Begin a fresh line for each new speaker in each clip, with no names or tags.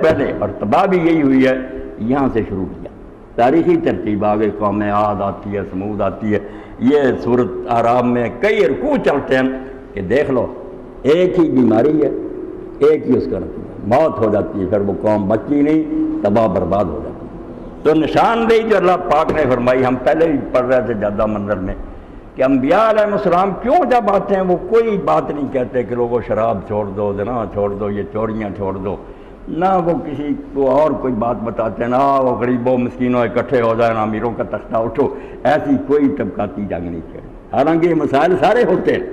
پہلے، اور تباہ بھی یہی ہوئی ہے، یہاں سے شروع کیا۔ تاریخی ترتیب آگے قوم عاد آتی ہے، سمود آتی ہے، یہ صورت اعراف میں کئی رکوع چلتے ہیں کہ دیکھ لو ایک ہی بیماری ہے، ایک ہی اس کا نتیجہ موت ہو جاتی ہے، پھر وہ قوم بچی نہیں، تباہ برباد ہو جاتی ہے۔ تو نشاندہی جو اللہ پاک نے فرمائی، ہم پہلے بھی پڑھ رہے تھے زیادہ منظر میں، کہ انبیاء علیہ السلام کیوں جب آتے ہیں وہ کوئی بات نہیں کہتے کہ لوگوں شراب چھوڑ دو، زنا چھوڑ دو، یہ چوریاں چھوڑ دو، نہ وہ کسی کو اور کوئی بات بتاتے ہیں، نہ وہ غریبوں مسکینوں اکٹھے ہو جائیں، نہ امیروں کا تختہ اٹھو، ایسی کوئی طبقاتی جنگ نہیں چھیڑی۔ حالانکہ یہ مسائل سارے ہوتے ہیں،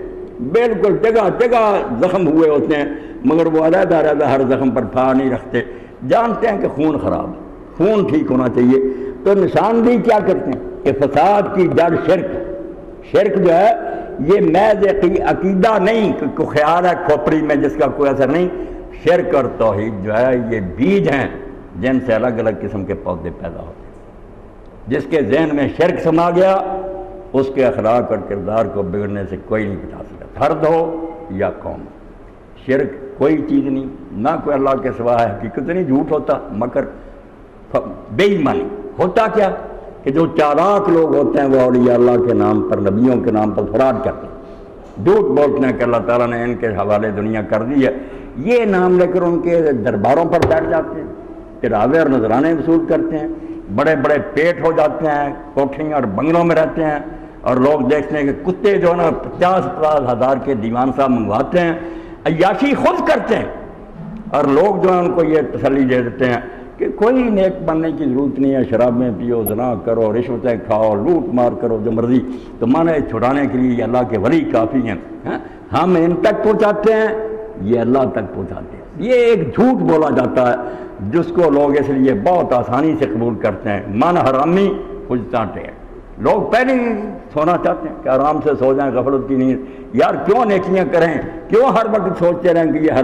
بالکل جگہ جگہ زخم ہوئے ہوتے ہیں، مگر وہ علیحدہ علیحدہ ہر زخم پر پھاڑ نہیں رکھتے، جانتے ہیں کہ خون خراب ہے، خون ٹھیک ہونا چاہیے۔ تو نشاندہی کیا کرتے ہیں کہ فساد کی جڑ شرک جو ہے یہ محض عقیدہ نہیں کہ کوئی خیال ہے کھوپڑی میں جس کا کوئی اثر نہیں، شرک اور توحید جو ہے یہ بیج ہیں جن سے الگ الگ قسم کے پودے پیدا ہوتے ہیں۔ جس کے ذہن میں شرک سما گیا اس کے اخلاق اور کردار کو بگڑنے سے کوئی نہیں بچا سکتا، فرد ہو یا قوم۔ شرک کوئی چیز نہیں، نہ کوئی اللہ کے سوا ہے، حقیقت نہیں، جھوٹ ہوتا، مکر، بے ایمانی ہوتا کیا کہ جو چالاک لوگ ہوتے ہیں وہ اولیاء اللہ کے نام پر، نبیوں کے نام پر فراڈ کرتے ہیں، جھوٹ بولتے ہیں کہ اللہ تعالیٰ نے ان کے حوالے دنیا کر دی ہے، یہ نام لے کر ان کے درباروں پر بیٹھ جاتے ہیں، چڑھاوے اور نذرانے وصول کرتے ہیں، بڑے بڑے پیٹ ہو جاتے ہیں، کوٹھیاں اور بنگلوں میں رہتے ہیں، اور لوگ دیکھتے ہیں کہ کتے جو ہے نا 50-50 ہزار کے دیوان صاحب منگواتے ہیں، عیاشی خود کرتے ہیں، اور لوگ جو ہیں ان کو یہ تسلی دے دیتے ہیں کہ کوئی نیک بننے کی ضرورت نہیں ہے، شرابیں پیو، زنا کرو، رشوتیں کھاؤ، لوٹ مار کرو، جو مرضی، تو مانے چھڑانے کے لیے یہ اللہ کے ولی کافی ہیں۔ ہم ان تک پہنچاتے ہیں، یہ اللہ تک پہنچاتے ہیں۔ یہ ایک جھوٹ بولا جاتا ہے جس کو لوگ اس لیے بہت آسانی سے قبول کرتے ہیں، من حرامی خوش چاٹے ہیں۔ لوگ پہلے ہی سونا چاہتے ہیں کہ آرام سے سو جائیں، غفلت کی نیند، یار کیوں نیکیاں کریں، کیوں ہر وقت سوچتے رہیں کہ یہ